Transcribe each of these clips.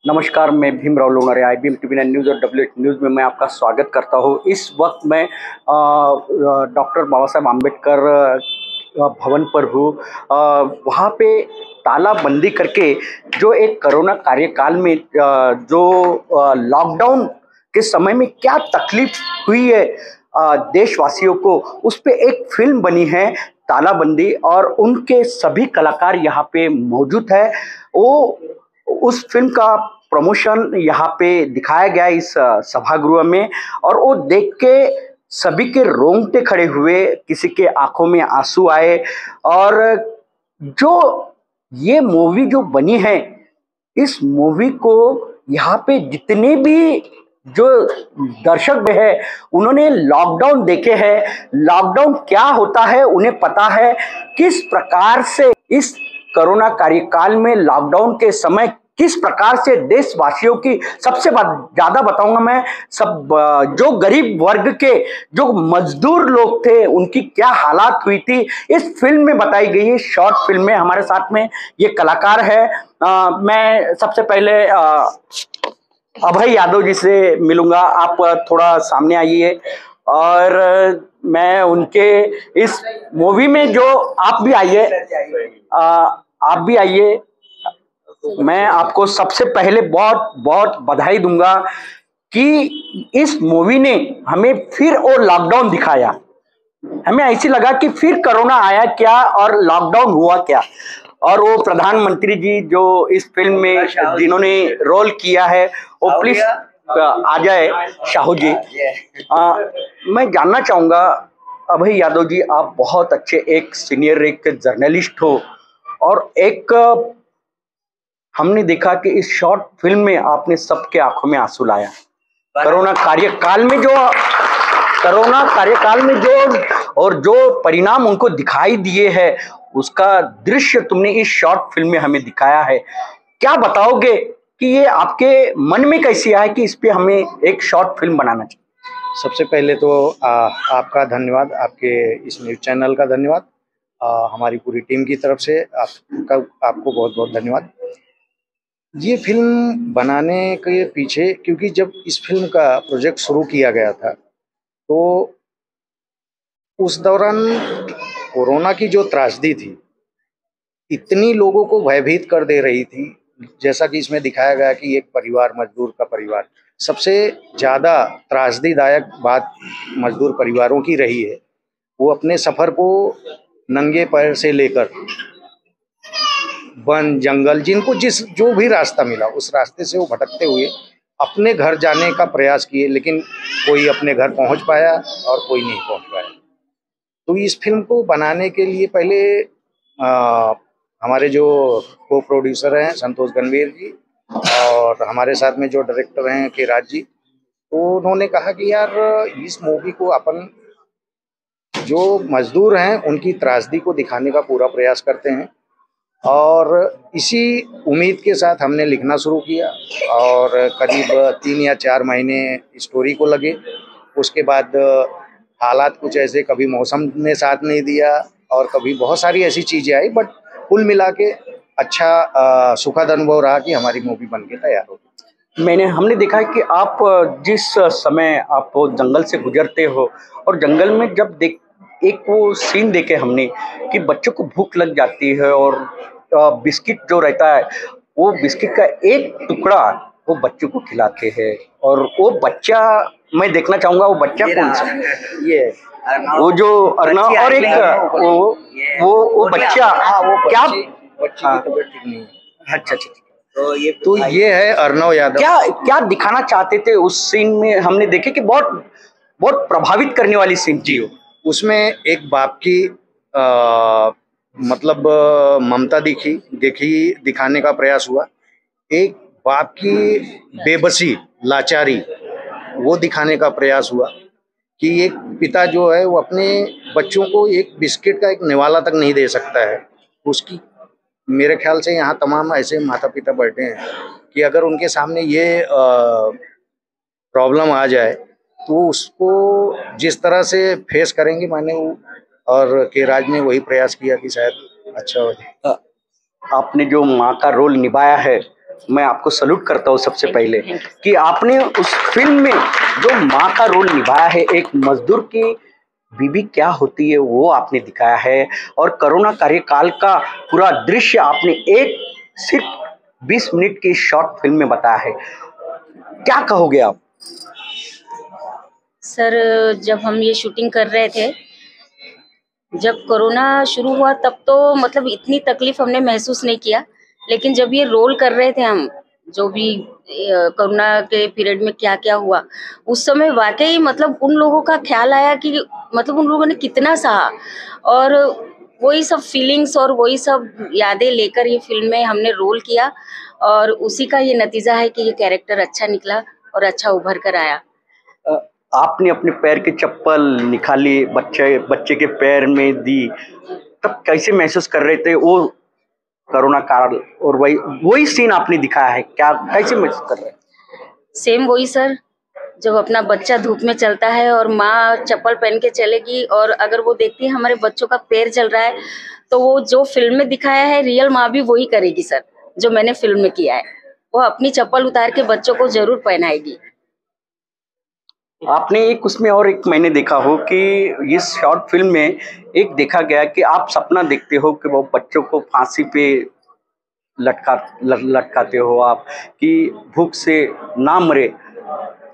नमस्कार, मैं Bhimrao Lonare IBM TV 9 news और WH न्यूज़ में मैं आपका स्वागत करता हूँ। इस वक्त मैं डॉक्टर बाबा साहेब आम्बेडकर भवन पर हूँ। वहाँ पे तालाबंदी करके जो एक कोरोना कार्यकाल में जो लॉकडाउन के समय में क्या तकलीफ हुई है देशवासियों को, उस पे एक फिल्म बनी है तालाबंदी, और उनके सभी कलाकार यहाँ पे मौजूद है। वो उस फिल्म का प्रमोशन यहाँ पे दिखाया गया इस सभागृह में, और वो देख के सभी के रोंगटे खड़े हुए, किसी के आंखों में आंसू आए। और जो ये मूवी जो बनी है, इस मूवी को यहाँ पे जितने भी जो दर्शक है, उन्होंने लॉकडाउन देखे हैं। लॉकडाउन क्या होता है उन्हें पता है, किस प्रकार से इस कोरोना कार्यकाल में लॉकडाउन के समय किस प्रकार से देशवासियों की, सबसे ज्यादा बताऊंगा मैं, सब जो गरीब वर्ग के जो मजदूर लोग थे, उनकी क्या हालात हुई थी, इस फिल्म में बताई गई है। शॉर्ट फिल्म में हमारे साथ में ये कलाकार है। मैं सबसे पहले अभय यादव जी से मिलूंगा। आप थोड़ा सामने आइए। और मैं उनके इस मूवी में जो, आप भी आइए, आप भी आइए। मैं आपको सबसे पहले बहुत बहुत बधाई दूंगा कि इस मूवी ने हमें फिर और लॉकडाउन दिखाया। हमें ऐसी लगा कि फिर कोरोना आया क्या और लॉकडाउन हुआ क्या। और वो प्रधानमंत्री जी जो इस फिल्म में जिन्होंने रोल किया है, वो प्लीज आ जाए, शाहू जी। मैं जानना चाहूंगा, अभय यादव जी, आप बहुत अच्छे एक सीनियर एक जर्नलिस्ट हो, और एक हमने देखा कि इस शॉर्ट फिल्म में आपने सबके आंखों में आंसू लाया। कोरोना कार्यकाल में जो और जो परिणाम उनको दिखाई दिए हैं, उसका दृश्य तुमने इस शॉर्ट फिल्म में हमें दिखाया है। क्या बताओगे कि ये आपके मन में कैसी आया कि इस पे हमें एक शॉर्ट फिल्म बनाना चाहिए? सबसे पहले तो आपका धन्यवाद, आपके इस न्यूज़ चैनल का धन्यवाद। हमारी पूरी टीम की तरफ से आपको बहुत बहुत धन्यवाद। ये फिल्म बनाने के पीछे, क्योंकि जब इस फिल्म का प्रोजेक्ट शुरू किया गया था, तो उस दौरान कोरोना की जो त्रासदी थी, इतनी लोगों को भयभीत कर दे रही थी। जैसा कि इसमें दिखाया गया कि एक परिवार, मजदूर का परिवार, सबसे ज़्यादा त्रासदीदायक बात मजदूर परिवारों की रही है। वो अपने सफ़र को नंगे पैर से लेकर वन जंगल, जिनको जो भी रास्ता मिला, उस रास्ते से वो भटकते हुए अपने घर जाने का प्रयास किए, लेकिन कोई अपने घर पहुंच पाया और कोई नहीं पहुंच पाया। तो इस फिल्म को बनाने के लिए पहले हमारे जो को प्रोड्यूसर हैं संतोष गणवीर जी, और हमारे साथ में जो डायरेक्टर हैं के राज जी, तो उन्होंने कहा कि यार इस मूवी को अपन जो मजदूर हैं उनकी त्रासदी को दिखाने का पूरा प्रयास करते हैं। और इसी उम्मीद के साथ हमने लिखना शुरू किया, और करीब 3 या 4 महीने स्टोरी को लगे। उसके बाद हालात कुछ ऐसे, कभी मौसम ने साथ नहीं दिया और कभी बहुत सारी ऐसी चीज़ें आई, बट कुल मिला के अच्छा सुखद अनुभव रहा कि हमारी मूवी बन के तैयार हो गई। हमने देखा है कि आप जिस समय आप जंगल से गुजरते हो, और जंगल में जब एक वो सीन देखे हमने कि बच्चों को भूख लग जाती है, और बिस्किट जो रहता है, वो बिस्किट का एक टुकड़ा वो बच्चों को खिलाते हैं। और वो बच्चा, मैं देखना चाहूंगा वो बच्चा कौन सा, ये वो जो अर्नव, और एक वो बच्चा, क्या बच्ची की तबीयत ठीक नहीं है। अच्छा अच्छा। तो ये है अर्नव यादव। क्या क्या दिखाना चाहते थे उस सीन में? हमने देखे कि बहुत बहुत प्रभावित करने वाली सीन थी। उसमें एक बाप की मतलब ममता दिखाने का प्रयास हुआ। एक बाप की बेबसी, लाचारी, वो दिखाने का प्रयास हुआ कि एक पिता जो है वो अपने बच्चों को एक बिस्किट का एक निवाला तक नहीं दे सकता है। उसकी, मेरे ख्याल से यहाँ तमाम ऐसे माता पिता बैठे हैं कि अगर उनके सामने ये प्रॉब्लम आ जाए तो उसको जिस तरह से फेस करेंगे, मैंने वो और के राज ने वही प्रयास किया कि शायद अच्छा हो जाए। आपने जो माँ का रोल निभाया है, मैं आपको सल्यूट करता हूँ सबसे थैंक यू, पहले थैंक यू। कि आपने उस फिल्म में जो माँ का रोल निभाया है, एक मजदूर की बीवी क्या होती है वो आपने दिखाया है, और कोरोना कार्यकाल का पूरा दृश्य आपने एक सिर्फ 20 मिनट की शॉर्ट फिल्म में बताया है। क्या कहोगे आप? सर, जब हम ये शूटिंग कर रहे थे, जब कोरोना शुरू हुआ तब तो मतलब इतनी तकलीफ हमने महसूस नहीं किया, लेकिन जब ये रोल कर रहे थे हम, जो भी कोरोना के पीरियड में क्या क्या हुआ, उस समय वाकई मतलब उन लोगों का ख्याल आया कि मतलब उन लोगों ने कितना सहा, और वही सब फीलिंग्स और वही सब यादें लेकर ये फिल्म में हमने रोल किया, और उसी का ये नतीजा है कि ये कैरेक्टर अच्छा निकला और अच्छा उभर कर आया। अ, आपने अपने पैर की चप्पल निकाली, बच्चे बच्चे के पैर में दी, तब कैसे महसूस कर रहे थे वो कोरोना काल, और वही वही सीन आपने दिखाया है, क्या कैसे महसूस कर रहे हैं? सेम वही सर, जब अपना बच्चा धूप में चलता है और माँ चप्पल पहन के चलेगी, और अगर वो देखती है हमारे बच्चों का पैर जल रहा है, तो वो जो फिल्म में दिखाया है रियल माँ भी वही करेगी सर, जो मैंने फिल्म में किया है। वो अपनी चप्पल उतार के बच्चों को जरूर पहनाएगी। आपने एक उसमें और एक मैंने देखा हो कि इस शॉर्ट फिल्म में एक देखा गया कि आप सपना देखते हो कि वो बच्चों को फांसी पे लटकाते हो आप, कि भूख से ना मरे,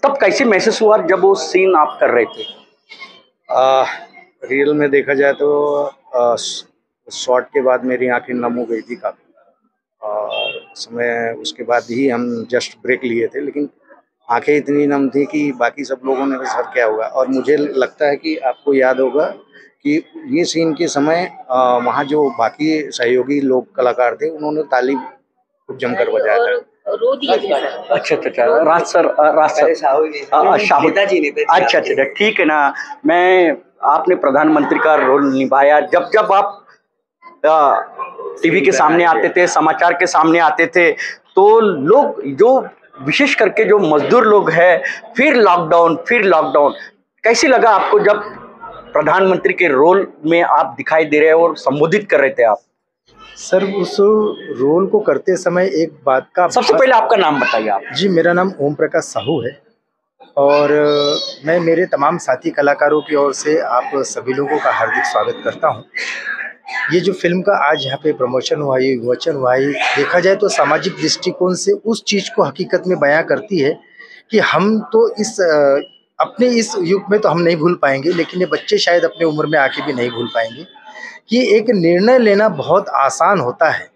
तब कैसे महसूस हुआ जब वो सीन आप कर रहे थे? रियल में देखा जाए तो शॉट के बाद मेरी आंखें नम हो गई थी काफ़ी, और समय उसके बाद ही हम जस्ट ब्रेक लिए थे, लेकिन आंखें इतनी नम थी कि बाकी सब लोगों ने सर क्या होगा। और मुझे लगता है कि आपको याद होगा कि ये सीन के समय वहाँ जो बाकी सहयोगी लोग कलाकार थे उन्होंने ताली खूब जमकर बजाया और था। रो दिए थे सर। अच्छा अच्छा अच्छा, राज सर, राज सर, शाहू, अच्छा अच्छा अच्छा, ठीक है ना। मैं, आपने प्रधानमंत्री का रोल निभाया, जब जब आप टीवी के सामने आते थे, समाचार के सामने आते थे, तो लोग जो विशेष करके जो मजदूर लोग हैं, फिर लॉकडाउन, कैसी लगा आपको जब प्रधानमंत्री के रोल में आप दिखाई दे रहे हो और संबोधित कर रहे थे आप? सर उस रोल को करते समय एक बात का सबसे पहले आपका नाम बताइए आप। जी, मेरा नाम ओम प्रकाश साहू है, और मैं मेरे तमाम साथी कलाकारों की ओर से आप सभी लोगों का हार्दिक स्वागत करता हूं। ये जो फिल्म का आज यहाँ पे प्रमोशन हुआ, ये विमोचन हुआ, ये देखा जाए तो सामाजिक दृष्टिकोण से उस चीज़ को हकीकत में बयां करती है कि हम तो अपने इस युग में तो हम नहीं भूल पाएंगे, लेकिन ये बच्चे शायद अपने उम्र में आके भी नहीं भूल पाएंगे कि एक निर्णय लेना बहुत आसान होता है,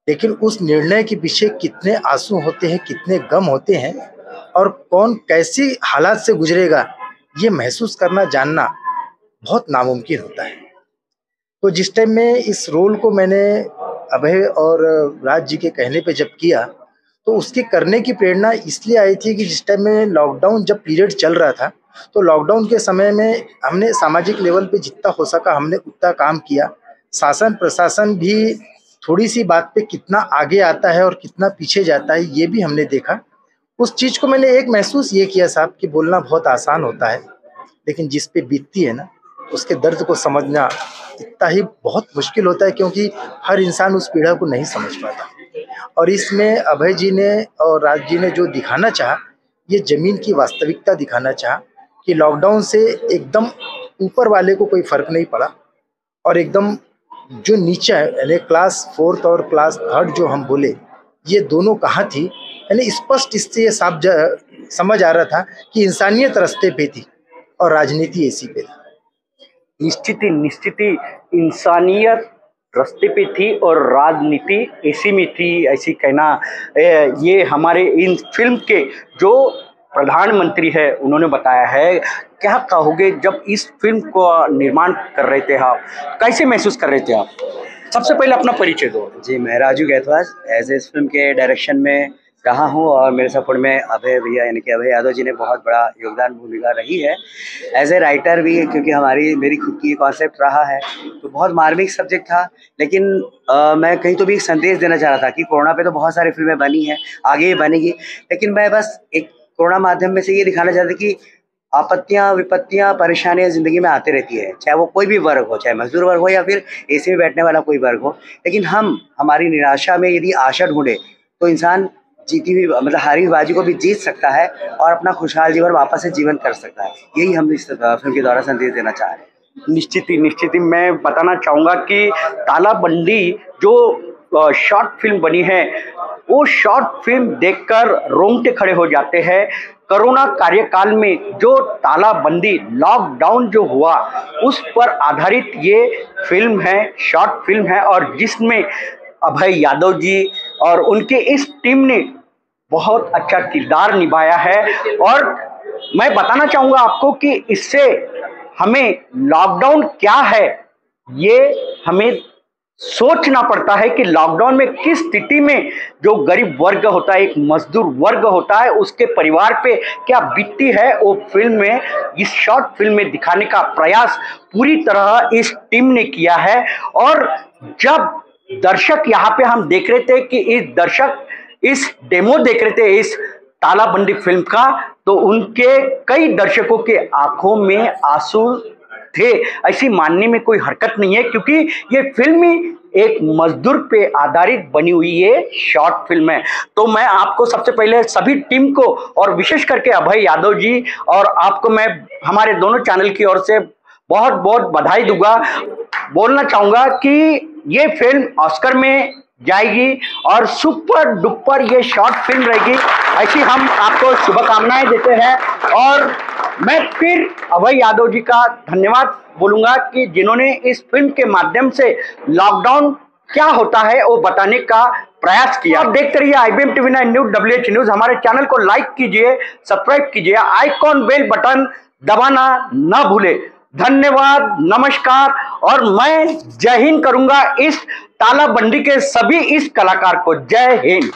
लेकिन उस निर्णय के पीछे कितने आंसू होते हैं, कितने गम होते हैं, और कौन कैसी हालात से गुजरेगा, ये महसूस करना, जानना बहुत नामुमकिन होता है। तो जिस टाइम में इस रोल को मैंने अभय और राज जी के कहने पे जब किया, तो उसके करने की प्रेरणा इसलिए आई थी कि जिस टाइम में लॉकडाउन जब पीरियड चल रहा था, तो लॉकडाउन के समय में हमने सामाजिक लेवल पे जितना हो सका हमने उतना काम किया। शासन प्रशासन भी थोड़ी सी बात पे कितना आगे आता है और कितना पीछे जाता है, ये भी हमने देखा। उस चीज़ को मैंने एक महसूस ये किया साहब कि बोलना बहुत आसान होता है, लेकिन जिस पे बीतती है ना, उसके दर्द को समझना इतना ही बहुत मुश्किल होता है, क्योंकि हर इंसान उस पीड़ा को नहीं समझ पाता। और इसमें अभय जी ने और राज जी ने जो दिखाना चाहा, ये ज़मीन की वास्तविकता दिखाना चाहा कि लॉकडाउन से एकदम ऊपर वाले को कोई फ़र्क नहीं पड़ा, और एकदम जो नीचा है, यानी क्लास 4th और क्लास 3rd जो हम बोले, ये दोनों कहाँ थी, यानी स्पष्ट इससे ये साफ समझ आ रहा था कि इंसानियत रास्ते पे थी और राजनीति ऐसी पे थी। निश्चित ही इंसानियत रास्ते पे थी और राजनीति ऐसी में थी, ऐसी कहना, ये हमारे इन फिल्म के जो प्रधानमंत्री है उन्होंने बताया है। क्या कहोगे जब इस फिल्म को निर्माण कर रहे थे आप, कैसे महसूस कर रहे थे आप? सबसे पहले अपना परिचय दो। जी, मैं राजू गैथवास एज ए इस फिल्म के डायरेक्शन में रहा हूँ, और मेरे सपोर्ट में अभय भैया यानी कि अभय यादव जी ने बहुत बड़ा योगदान भूमिका रही है एज ए राइटर भी, क्योंकि मेरी खुद की कॉन्सेप्ट रहा है। तो बहुत मार्मिक सब्जेक्ट था, लेकिन मैं कहीं तो भी एक संदेश देना चाह रहा था कि कोरोना पे तो बहुत सारी फिल्में बनी हैं, आगे भी बनेगी, लेकिन मैं बस एक कोरोना माध्यम में से ये दिखाना चाहता कि आपत्तियां, विपत्तियां, परेशानियां जिंदगी में आती रहती है, चाहे वो कोई भी वर्ग हो, चाहे मजदूर वर्ग हो या फिर एसी में बैठने वाला कोई वर्ग हो। लेकिन हम हमारी निराशा में यदि आशा ढूंढे तो इंसान जीती हुई मतलब हारी हुई बाजी को भी जीत सकता है और अपना खुशहाल जीवन वापस से जीवन कर सकता है। यही हम इस फिल्म के द्वारा संदेश देना चाह रहे हैं। निश्चित ही मैं बताना चाहूँगा कि तालाबंदी जो शॉर्ट फिल्म बनी है, वो शॉर्ट फिल्म देखकर रोंगटे खड़े हो जाते हैं। कोरोना कार्यकाल में जो तालाबंदी लॉकडाउन जो हुआ उस पर आधारित ये फिल्म है, शॉर्ट फिल्म है, और जिसमें अभय यादव जी और उनके इस टीम ने बहुत अच्छा किरदार निभाया है। और मैं बताना चाहूँगा आपको कि इससे हमें लॉकडाउन क्या है ये हमें सोचना पड़ता है कि लॉकडाउन में किस स्थिति में जो गरीब वर्ग होता है, एक मजदूर वर्ग होता है, उसके परिवार पे क्या बीतती है, वो फिल्म में, इस शॉर्ट फिल्म में दिखाने का प्रयास पूरी तरह इस टीम ने किया है। और जब दर्शक यहाँ पे हम देख रहे थे कि इस डेमो देख रहे थे इस तालाबंदी फिल्म का, तो उनके कई दर्शकों के आंखों में आंसू थे। ऐसी मानने में कोई हरकत नहीं है, क्योंकि ये फिल्म ही एक मजदूर पे आधारित बनी हुई ये शॉर्ट फिल्म है। तो मैं आपको सबसे पहले सभी टीम को और विशेष करके अभय यादव जी और आपको मैं हमारे दोनों चैनल की ओर से बहुत बहुत बधाई दूंगा। बोलना चाहूंगा कि ये फिल्म ऑस्कर में जाएगी और सुपर डुपर ये शॉर्ट फिल्म रहेगी, ऐसी हम आपको शुभकामनाएं देते हैं। और मैं फिर अभय यादव जी का धन्यवाद बोलूंगा कि जिन्होंने इस फिल्म के माध्यम से लॉकडाउन क्या होता है वो बताने का प्रयास किया। आप देखते रहिए IBM TV 9 news WH news. हमारे चैनल को लाइक कीजिए, सब्सक्राइब कीजिए, आइकॉन बेल बटन दबाना ना भूले। धन्यवाद, नमस्कार। और मैं जय हिंद करूंगा इस तालाबंदी के सभी इस कलाकार को। जय हिंद।